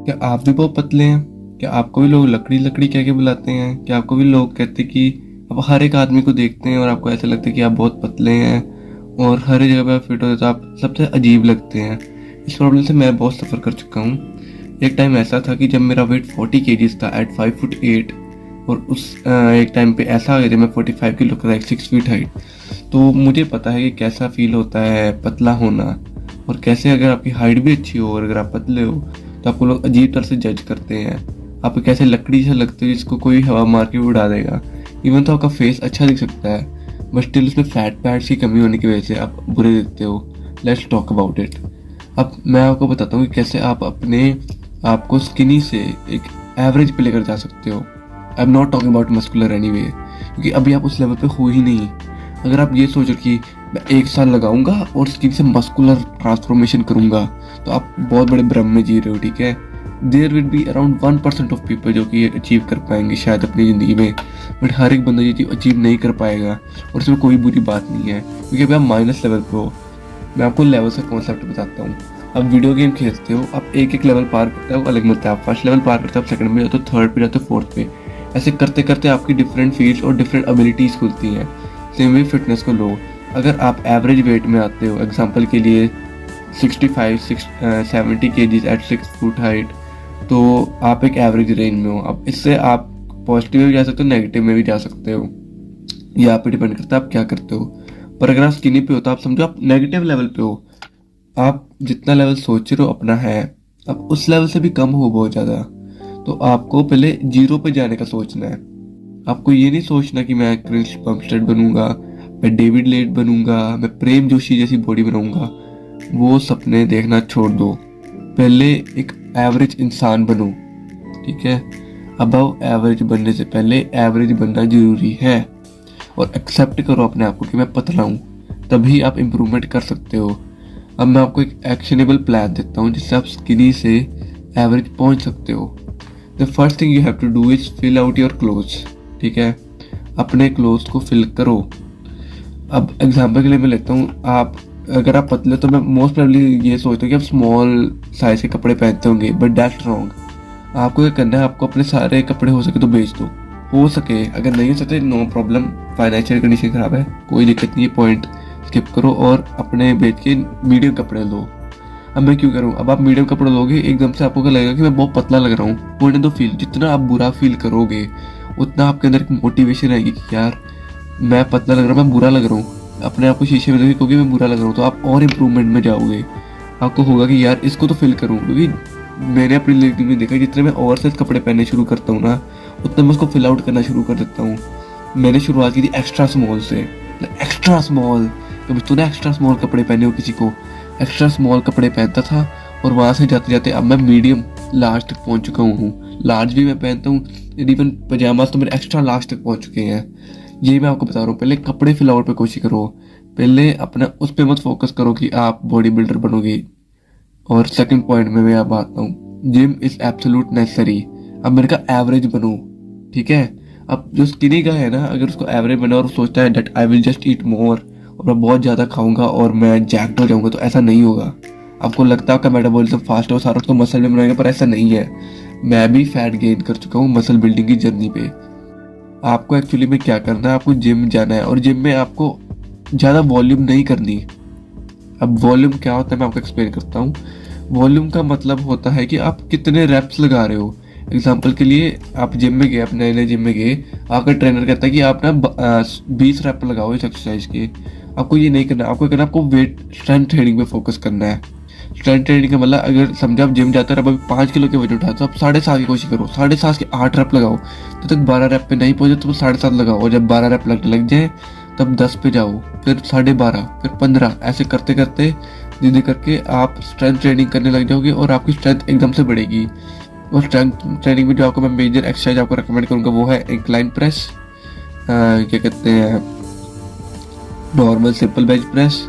क्या आप भी बहुत पतले हैं? क्या आपको भी लोग लकड़ी लकड़ी कह के बुलाते हैं? क्या आपको भी लोग कहते हैं कि आप हर एक आदमी को देखते हैं और आपको ऐसा लगता है कि आप बहुत पतले हैं और हर एक जगह पे आप फिट होते तो आप सबसे अजीब लगते हैं? इस प्रॉब्लम से मैं बहुत सफ़र कर चुका हूँ। एक टाइम ऐसा था कि जब मेरा वेट 40 kgs था एट 5 फुट 8, और उस एक टाइम पे ऐसा आ गया जब मैं 45 किलो का था, 6 फीट हाइट। तो मुझे पता है कि कैसा फील होता है पतला होना, और कैसे अगर आपकी हाइट भी अच्छी हो और अगर आप पतले हो तो आपको लोग अजीब तरह से जज करते हैं। आप कैसे लकड़ी से लगते हो जिसको कोई हवा मार के उड़ा देगा। इवन तो आपका फेस अच्छा दिख सकता है बट स्टिल उसमें फैट पैट्स की कमी होने की वजह से आप बुरे दिखते हो। Let's talk about it. अब मैं आपको बताता हूँ कि कैसे आप अपने आप को स्किनी से एक एवरेज पे लेकर जा सकते हो। I am not talking about muscular anyway, क्योंकि अभी आप उस लेवल पे हो ही नहीं। अगर आप ये सोचो कि मैं 1 साल लगाऊंगा और स्किन से मस्कुलर ट्रांसफॉर्मेशन करूंगा, तो आप बहुत बड़े भ्रम में जी रहे हो, ठीक है। There will be around 1% of people जो कि ये अचीव कर पाएंगे शायद अपनी ज़िंदगी में, बट हर एक बंदा ये चीज़ अचीव नहीं कर पाएगा। और इसमें कोई बुरी बात नहीं है, क्योंकि अभी आप माइनस लेवल पे हो। मैं आपको लेवल का कॉन्सेप्ट बताता हूँ। आप वीडियो गेम खेलते हो, आप एक एक लेवल पार करते हो, अलग मिलता है। आप फर्स्ट लेवल पार करते हो, आप सेकंड में जाते हो, थर्ड पे जाते हो, फोर्थ पे। ऐसे करते करते आपकी डिफरेंट फील्ड्स और डिफरेंट एबिलिटीज़ खुलती हैं। सेम वे फिटनेस को लो। अगर आप एवरेज वेट में आते हो, एग्जांपल के लिए 65-70 kgs एट 6 फुट हाइट, तो आप एक एवरेज रेंज में हो। अब इससे आप पॉजिटिव में भी जा सकते हो, नेगेटिव में भी जा सकते हो। ये आप पे डिपेंड करता है आप क्या करते हो। पर अगर आप स्किनी पे हो तो आप समझो आप नेगेटिव लेवल पे हो। आप जितना लेवल सोच रहे हो अपना है, अब उस लेवल से भी कम हो बहुत ज़्यादा। तो आपको पहले जीरो पे जाने का सोचना है। आपको ये नहीं सोचना कि मैं क्रिस बमस्टेड बनूंगा, मैं डेविड लेट बनूंगा, मैं प्रेम जोशी जैसी बॉडी बनाऊंगा। वो सपने देखना छोड़ दो। पहले एक एवरेज इंसान बनो, ठीक है। अबव एवरेज बनने से पहले एवरेज बनना जरूरी है। और एक्सेप्ट करो अपने आप को कि मैं पतला हूँ, तभी आप इम्प्रूवमेंट कर सकते हो। अब मैं आपको एक एक्शनेबल प्लान देता हूँ जिससे आप स्किनी से एवरेज पहुँच सकते हो। The first thing you have to do is fill out your clothes, ठीक है। अपने क्लोथ्स को फिल करो। अब एग्जांपल के लिए मैं लेता हूँ, आप अगर आप पतले तो मैं मोस्ट प्रोबेबली ये सोचता हूँ कि आप स्मॉल साइज के कपड़े पहनते होंगे, बट दैट्स रॉन्ग। आपको क्या करना है, आपको अपने सारे कपड़े हो सके तो बेच दो। हो सके, अगर नहीं हो सकते नो प्रॉब्लम, फाइनेंशियल कंडीशन खराब है, कोई दिक्कत नहीं है, पॉइंट स्किप करो और अपने बेच के मीडियम कपड़े लो। अब मैं क्यों करूँ, अब आप मीडियम कपड़े लोगे एकदम से आपको क्या लगेगा कि मैं बहुत पतला लग रहा हूँ। होने दो फील, जितना आप बुरा फील करोगे उतना आपके अंदर एक मोटिवेशन आएगी कि यार मैं पतला लग रहा हूँ, मैं बुरा लग रहा हूँ। अपने आप को शीशे में देखिए क्योंकि मैं बुरा लग रहा हूँ, तो आप और इम्प्रूवमेंट में जाओगे। आपको होगा कि यार इसको तो फिल करूँ, क्योंकि मैंने अपनी जिंदगी में देखा जितने मैं ओवर साइज कपड़े पहनने शुरू करता हूँ ना, उतना मैं उसको फिल आउट करना शुरू कर देता हूँ। मैंने शुरुआत की थी एक्स्ट्रा स्मॉल से। एक्स्ट्रा स्मॉल, कभी तूने एक्स्ट्रा स्मॉल कपड़े पहने हो किसी को? एक्स्ट्रा स्मॉल कपड़े पहनता था और वहाँ से जाते जाते अब मैं मीडियम लार्ज तक पहुँच चुका हूँ। लार्ज भी मैं पहनता हूँ, इवन पजामाज तो मेरे एक्स्ट्रा लार्ज तक पहुँच चुके हैं। यही मैं आपको बता रहा हूँ, पहले कपड़े फिल आउट पे कोशिश करो। पहले अपना उस पर मत फोकस करो कि आप बॉडी बिल्डर बनोगे। और सेकंड पॉइंट में मैं आप आता हूँ, जिम इज एब्सोल्यूट नेसेसरी। अब मेरे का एवरेज बनो, ठीक है। अब जो स्किनी का है ना, अगर उसको एवरेज बना और सोचता है that I will just eat more और मैं बहुत ज़्यादा खाऊंगा और मैं जैक्ड हो जाऊंगा, तो ऐसा नहीं होगा। आपको लगता है आपका मेटाबॉलिज्म फास्ट हो, सारा उसको मसल में बनाएगा, पर ऐसा नहीं है। मैं भी फैट गेन कर चुका हूँ मसल बिल्डिंग की जर्नी पे। आपको एक्चुअली में क्या करना है, आपको जिम जाना है और जिम में आपको ज़्यादा वॉल्यूम नहीं करनी। अब वॉल्यूम क्या होता है मैं आपको एक्सप्लेन करता हूँ। वॉल्यूम का मतलब होता है कि आप कितने रेप्स लगा रहे हो। एग्जाम्पल के लिए आप जिम में गए, आप नए नए जिम में गए, आपका ट्रेनर कहता है कि आप ना 20 रेप लगाओ इस एक्सरसाइज के। आपको ये नहीं करना, आपको करना, आपको वेट स्ट्रेंथ ट्रेनिंग पे फोकस करना है। स्ट्रेंथ ट्रेनिंग का मतलब, अगर समझो आप जिम जाते हो अब अभी 5 किलो के वजन उठाते तो आप 7.5 की कोशिश करो, 7.5 के 8 रेप लगाओ। जब तक 12 रेप पे नहीं पहुंचे तो 7.5 लगाओ, और जब 12 रेप लगने लग जाए तब 10 पे जाओ, फिर 12.5, फिर 15। ऐसे करते करते धीरे करके आप स्ट्रेंथ ट्रेनिंग करने लग जाओगे और आपकी स्ट्रेंथ एकदम से बढ़ेगी। और स्ट्रेंथ ट्रेनिंग में जो आपको मैं मेजर एक्सरसाइज आपको रिकमेंड करूँगा वो है इंक्लाइन प्रेस, क्या कहते हैं, normal simple bench press,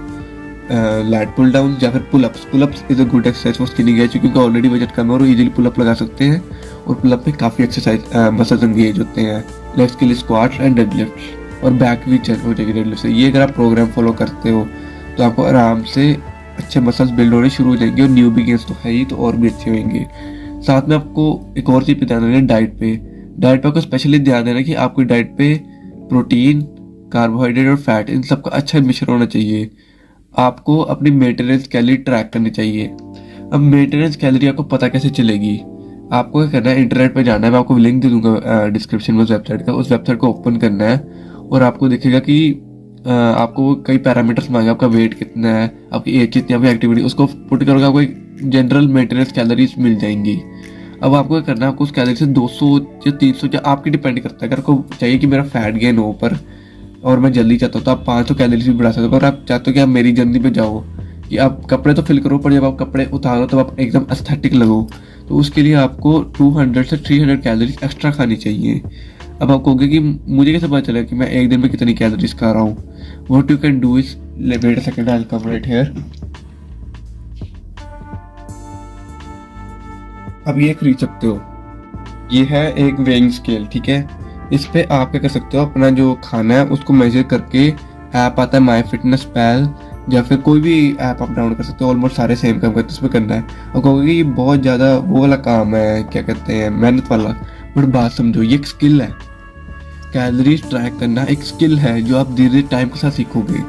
lat pull down, या फिर pull ups. Pull ups is a good exercise for skinny guys, क्योंकि ऑलरेडी वजन कम है और इजीली पुलअप लगा सकते हैं। और पुलअप में काफ़ी एक्सरसाइज मसल्स एंगेज होते हैं। लेग्स के लिए स्क्वाट्स एंड डेडलिफ्ट, और बैक भी चल हो जाएगी डेडलिफ्ट से। ये अगर आप प्रोग्राम फॉलो करते हो तो आपको आराम से अच्छे मसल्स बिल्ड होने शुरू हो जाएंगे, और न्यू बिगिनर्स तो है ही, तो और भी अच्छे होंगे। साथ में आपको एक और चीज़ पे ध्यान देना है, डाइट पे आपको स्पेशली ध्यान देना कि आपकी डाइट पे प्रोटीन, कार्बोहाइड्रेट और फैट इन सब का अच्छा मिश्रण होना चाहिए। आपको अपनी मेंटेनेंस कैलोरी ट्रैक करनी चाहिए। अब मेंटेनेंस कैलोरी आपको पता कैसे चलेगी? आपको क्या करना है, इंटरनेट पे जाना है, मैं आपको लिंक दे दूंगा डिस्क्रिप्शन में उस वेबसाइट का। उस वेबसाइट को ओपन करना है और आपको दिखेगा कि आपको कई पैरामीटर्स मांगे, आपका वेट कितना है, आपकी एज कितनी है, आपकी एक्टिविटी, उसको पुट करोगे आपको एक जनरल मेंटेनेंस कैलोरीज मिल जाएंगी। अब आपको क्या करना है, आपको उस कैलोरी से 200 या 300 या आपकी डिपेंड करता है। अगर आपको चाहिए कि मेरा फैट गेन हो पर और मैं जल्दी चाहता हूँ तो आप 500 कैलोरीज भी बढ़ा सकते हो। पर आप चाहते हो कि आप मेरी जर्नी पे जाओ, कि आप कपड़े तो फिल करो, पर जब आप कपड़े उतारो तब आप एकदम एस्थेटिक लगो, तो उसके लिए आपको 200 से 300 कैलोरीज एक्स्ट्रा खानी चाहिए। अब आप कहोगे कि मुझे कैसे पता चला कि मैं एक दिन में कितनी कैलोरीज खा रहा हूँ? What you can do is, wait a second, I will come right here. अब ये खरीद सकते हो, ये है एक वेइंग स्केल, ठीक है। इस पे आप क्या कर सकते हो, अपना जो खाना है उसको मेजर करके, ऐप आता है माई फिटनेस पैल या फिर कोई भी ऐप आप डाउनलोड कर सकते हो, ऑलमोस्ट सारे सेम काम करते हैं, उसमें करना है। और कहोगे ये बहुत ज़्यादा वो वाला काम है, क्या कहते हैं, मेहनत वाला, बट बात समझो, ये एक स्किल है। कैलोरीज ट्रैक करना एक स्किल है जो आप धीरे धीरे टाइम के साथ सीखोगे।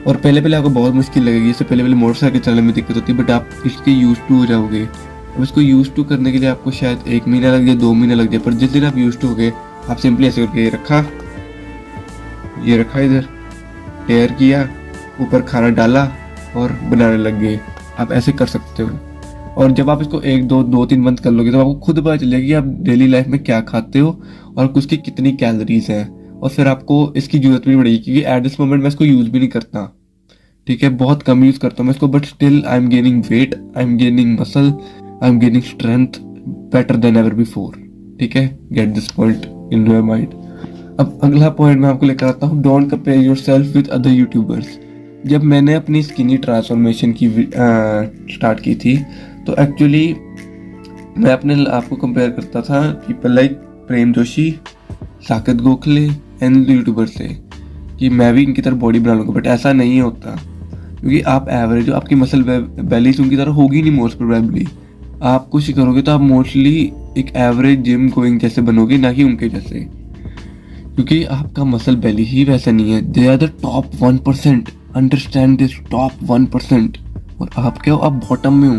और पहले पहले आपको बहुत मुश्किल लगेगी, इससे पहले मोटरसाइकिल चलाने में दिक्कत होती है, बट आप इसके यूज टू हो जाओगे। अब इसको यूज टू करने के लिए आपको शायद 1 महीना लग जाए, 2 महीने लग जाए, पर जिस दिन आप यूज टू हो गए, आप सिंपली ऐसे करके ये रखा इधर, टेयर किया, ऊपर खाना डाला और बनाने लग गए। आप ऐसे कर सकते हो। और जब आप इसको 1-2-3 मंथ कर लोगे तो आपको खुद पता चलेगा कि आप डेली लाइफ में क्या खाते हो और उसकी कितनी कैलोरीज है। और फिर आपको इसकी जरूरत भी नहीं पड़ेगी, क्योंकि एट दिस मोमेंट मैं इसको यूज भी नहीं करता, ठीक है, बहुत कम यूज करता हूँ मैं इसको, but still I am gaining weight, I am gaining muscle, I am gaining strength better than ever before, ठीक है। Get this point in your mind. अब अगला पॉइंट मैं आपको लेकर आता हूँ, don't compare yourself with other YouTubers. जब मैंने अपनी स्किनी ट्रांसफॉर्मेशन की स्टार्ट की थी, तो एक्चुअली मैं अपने आप को कंपेयर करता था people like Prem Joshi, Saket Gokhale and YouTuber से, कि मैं भी इनकी तरह बॉडी बना लूँगा, बट ऐसा नहीं होता। क्योंकि आप एवरेज हो, आपकी मसल बेली उनकी तरह होगी नहीं मोस्ट प्रोबेबली। आप कुछ करोगे तो आप मोस्टली एक एवरेज जिम गोइंग जैसे बनोगे, ना कि उनके जैसे, क्योंकि आपका मसल बेली ही वैसा नहीं है। They are the top 1%, understand this, top 1%। और आप क्या हो, आप बॉटम में हो,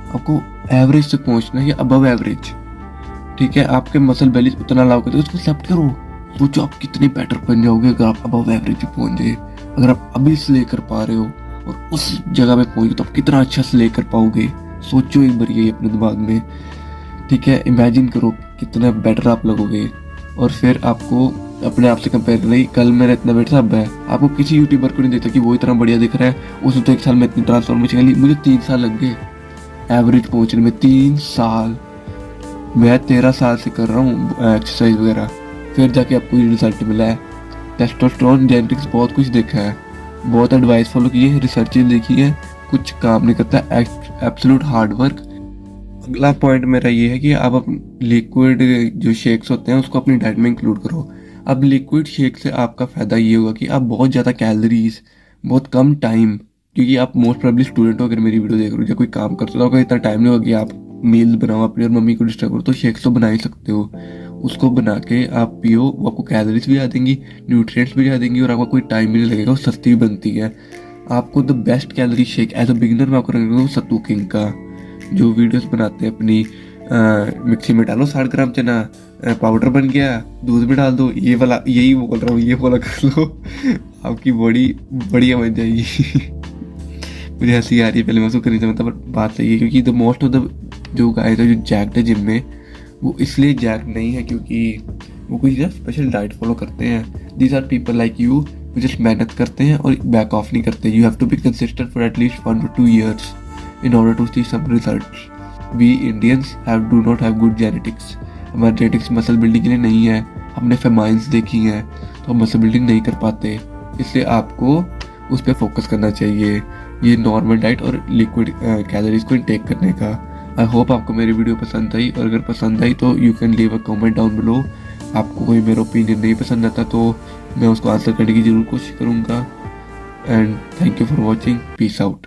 आपको एवरेज से पहुंचना है या अबव एवरेज, ठीक है। आपके मसल बेली उतना अलाउ करते, उसको एक्सेप्ट करो। सोचो आप कितने बेटर बन जाओगे अगर आप अबव एवरेज पे पहुंच जाए। अगर आप अभी स्ले कर पा रहे हो और उस जगह पे पहुंच गए तो आप कितना अच्छा स्ले कर पाओगे। सोचो एक बार ये अपने दिमाग में, ठीक है। इमेजिन करो कितना बेटर आप लगोगे। और फिर आपको अपने आप से कंपेयर करना, कल मेरा इतना वेट था, अब है। आपको किसी यूट्यूबर को नहीं देता कि वो इतना बढ़िया दिख रहा है, उसने तो 1 साल में इतनी ट्रांसफॉर्मेशन ली, मुझे 3 साल लग गए एवरेज पहुंचने में। 3 साल, मैं 13 साल से कर रहा हूँ एक्सरसाइज वगैरह, फिर जाके आपको ये रिजल्ट मिला है। टेस्टोस्टेरोन, जेनेटिक्स, बहुत कुछ देखा है, बहुत एडवाइस फॉलो की है, रिसर्च देखी है, कुछ काम नहीं करता, एब्सोल्यूट हार्ड वर्क। अगला पॉइंट मेरा ये है कि आप लिक्विड जो शेक्स होते हैं उसको अपनी डाइट में इंक्लूड करो। अब लिक्विड शेक से आपका फ़ायदा ये होगा कि आप बहुत ज़्यादा कैलोरीज, बहुत कम टाइम, क्योंकि आप मोस्ट प्रोबेबली स्टूडेंट हो, अगर मेरी वीडियो देख रहे हो या कोई काम करते हो तो आपका इतना टाइम नहीं होगा कि आप मील्स बनाओ अपनी और मम्मी को डिस्टर्ब करो, तो शेक्स तो बना ही सकते हो। उसको बना के आप पियो, वो आपको कैलोरीज भी आ देंगी, न्यूट्रिएंट्स भी आ देंगी और आपका कोई टाइम भी नहीं लगेगा, वो सस्ती भी बनती है। आपको the best calorie shake as a beginner मैं आपको रखूँगा सत्तू किंग का, जो वीडियोस बनाते हैं अपनी, मिक्सी में डालो 60 ग्राम चना, पाउडर बन गया, दूध में डाल दो, ये वाला, यही बोल रहा हूँ, ये वाला कर लो, आपकी बॉडी बढ़िया बन जाएगी। मुझे हंसी आ रही है, पहले मैं उसको करनी समझता, पर बात सही है, क्योंकि द मोस्ट ऑफ द जो गाइस है जो जैक्ड है जिम में, वो इसलिए जैक्ड नहीं है क्योंकि वो कोई स्पेशल डाइट फॉलो करते हैं। These are people like you जो जस्ट मेहनत करते हैं और बैक ऑफ नहीं करते। You have to be consistent for at least 1 to 2 years in order to see some results. We Indians do not have good genetics. हमारे जेनेटिक्स मसल बिल्डिंग के लिए नहीं है, हमने फेमाइंस देखी हैं तो हम मसल बिल्डिंग नहीं कर पाते, इसलिए आपको उस पर फोकस करना चाहिए, ये नॉर्मल डाइट और लिक्विड कैलोरीज को इनटेक करने का। आई होप आपको मेरी वीडियो पसंद आई, और अगर पसंद आई तो you can leave a comment down below. आपको कोई मेरा ओपिनियन नहीं पसंद आता तो मैं उसको आंसर करने की जरूर कोशिश करूँगा। And thank you for watching, peace out.